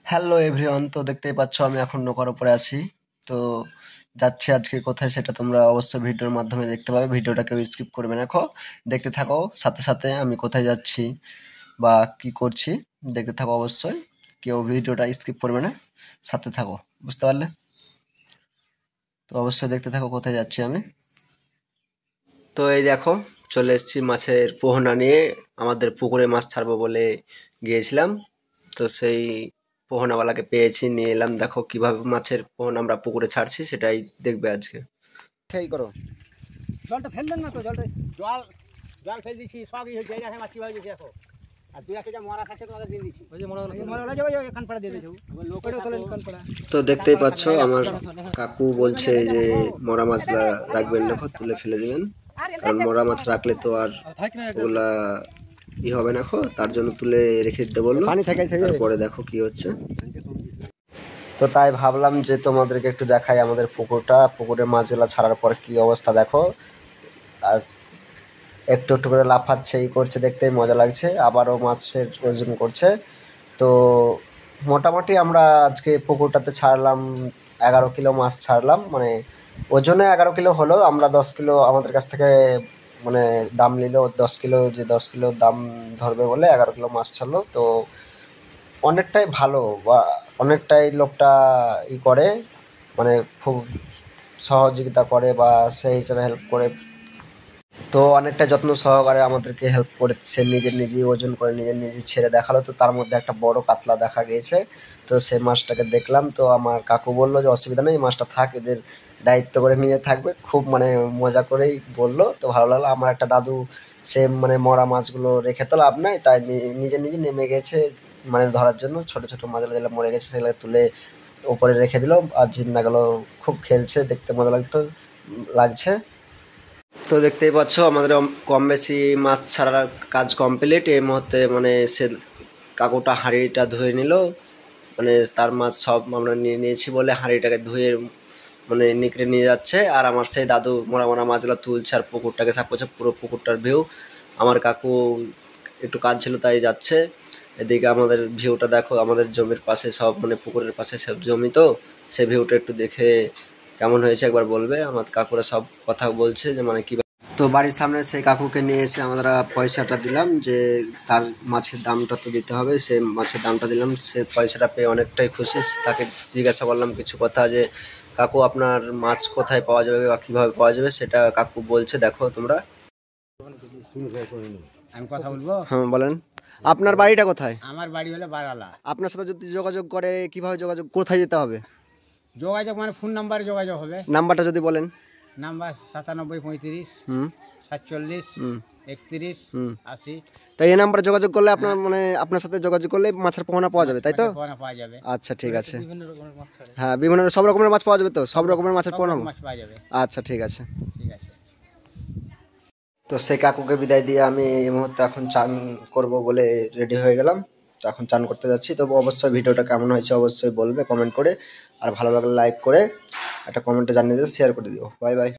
Hello everyone, তো দেখতেই পাচ্ছ আমি এখন নৌকার উপরে আছি। তো যাচ্ছি আজকে কোথায় সেটা তোমরা অবশ্যই ভিডিওর মাধ্যমে দেখতে পাবে। ভিডিওটা কেউ স্কিপ করবে না, দেখো দেখতে থাকো সাথে সাথে আমি কোথায় যাচ্ছি বা কি করছি দেখতে থাকো অবশ্যই। কেউ ভিডিওটা স্কিপ করবে না, সাথে থাকো, বুঝতে পারলে? তো অবশ্যই দেখতে থাকো কোথায় যাচ্ছি আমি। তো এই দেখো চলে এসেছি মাছের পোহনা নিয়ে। আমাদের পুকুরে মাছ ছাড়বো বলে গিয়েছিলাম, তো সেই পোহনাওয়ালাকে পেয়েছি, নিয়ে এলাম। দেখো কিভাবে মাছের পোহনা আমরা পুকুরে ছাড়ছি সেটাই দেখবে আজকে। সেই করো, জলটা ফেলবেন না তো, জলটা জল জল ফেল দিচ্ছি, সব হয়েছে এই দেখে মাছ কীভাবে গেছে এখন। আর দুই একটা যা মরা থাকছে তোমাদের দিন দিচ্ছি, ওই যে মরা যাবে কান পাড়া দিয়ে দিয়েছে লোকেরও তোলেন কান পাড়া। তো দেখতেই পাচ্ছ আমার কাকু বলছে যে মরা মাছ রাখবেন না, তুলে ফেলে দিবেন, কারণ মরা মাছ রাখলে তো আর ওগুলা ই হবে না, তার জন্য তুলে রেখে দিতে বললো। তারপরে দেখো কি হচ্ছে। তো তাই ভাবলাম যে তোমাদেরকে একটু দেখাই আমাদের পুকুরের মাছগুলা ছাড়ার পর কি অবস্থা দেখো। আর একটু একটু করে লাফাচ্ছে, ই করছে, দেখতেই মজা লাগছে। আবারও মাছের ওজন করছে। তো মোটামুটি আমরা আজকে পুকুরটাতে ছাড়লাম 11 কিলো মাছ ছাড়লাম, মানে ওজনে 11 কিলো হলো। আমরা 10 কিলো আমাদের কাছ থেকে মানে দাম নিল, 10 কিলো, যে 10 কিলো দাম ধরবে বলে 11 কিলো মাছ ছাড়লো। তো অনেকটাই ভালো, বা অনেকটাই লোকটা ই করে, মানে খুব সহযোগিতা করে বা সেই হিসাবে হেল্প করে। তো অনেকটা যত্ন সহকারে আমাদেরকে হেল্প করেছে, নিজেই ওজন করে নিজে ছেড়ে দেখালো। তো তার মধ্যে একটা বড় কাতলা দেখা গিয়েছে। তো সেই মাছটাকে দেখলাম, তো আমার কাকু বললো যে অসুবিধা নেই, মাছটা থাক, এদের দায়িত্ব করে নিয়ে থাকবে, খুব মানে মজা করেই বললো। তো ভালো লাগলো। আমার একটা দাদু সে মানে মরা মাছগুলো রেখে তো লাভ নাই, তাই নিজে নেমে গেছে মানে ধরার জন্য। ছোট ছোট মাছগুলো যেগুলো মরে গেছে সেগুলো তুলে উপরে রেখে দিল, আর জিন্দাগুলো খুব খেলছে, দেখতে মজা লাগছে। তো দেখতেই পাচ্ছ আমাদের কম বেশি মাছ ছাড়ার কাজ কমপ্লিট। এই মুহূর্তে মানে সে কাকুটা হাঁড়িটা ধুয়ে নিল, মানে তার মাছ সব আমরা নিয়ে নিয়েছি বলে হাঁড়িটাকে ধুয়ে মানে নিকড়ে নিয়ে যাচ্ছে। আর আমার সেই দাদু মোড়া মাছগুলো তুলছে আর পুকুরটাকে সাফ করছে, পুরো পুকুরটার ভিউ। আমার কাকু একটু কাজ ছিল তাই যাচ্ছে। এদিকে আমাদের ভিউটা দেখো, আমাদের জমির পাশে সব মানে পুকুরের পাশে সব জমি, তো সে ভিউটা একটু দেখে কেমন হয়েছে একবার বলবে। আমার কাকুরা সব কথা বলছে যে মানে কি। তো বাড়ির সামনে সেই কাকুকে নিয়ে এসে আমরা পয়সাটা দিলাম, যে তার মাছের দামটা তো দিতে হবে। সে মাছের দামটা দিলাম, সে পয়সাটা পেয়ে অনেকটাই খুশি। তাকে জিজ্ঞাসা করলাম কিছু কথা, যে কাকু আপনার মাছ কোথায় পাওয়া যাবে বা কীভাবে পাওয়া যাবে, সেটা কাকু বলছে, দেখো তোমরা। আমি কথা বলবো? হ্যাঁ বলেন। আপনার বাড়িটা কোথায়? আমার বাড়ি হলো বারালা। আপনার সাথে যদি যোগাযোগ করে কিভাবে যোগাযোগ, কোথায় যেতে হবে? যোগাযোগ মানে ফোন নাম্বারে যোগাযোগ হবে। নাম্বারটা যদি বলেন। নাম্বার 9735 47 31 80। তাই এই নাম্বারে যোগাযোগ করলে আপনার মানে আপনার সাথে যোগাযোগ করলে মাছের পোনা পাওয়া যাবে, তাই তো? পাওয়া যাবে। আচ্ছা ঠিক আছে। হ্যাঁ বিভিন্ন সব রকমের মাছ পাওয়া যাবে, তো সব রকমের মাছের পোনা পাওয়া যাবে। আচ্ছা ঠিক আছে। ঠিক আছে। তো সেই কাকুকে বিদায় দিয়ে আমি এই মুহূর্তে এখন চান করব বলে রেডি হয়ে গেলাম। তো এখন চান করতে যাচ্ছি। তবে অবশ্যই ভিডিওটা কেমন হয়েছে অবশ্যই বলবে কমেন্ট করে, আর ভালো লাগলে লাইক করে একটা কমেন্টে জানিয়ে দেবে, শেয়ার করে দিও। Bye bye.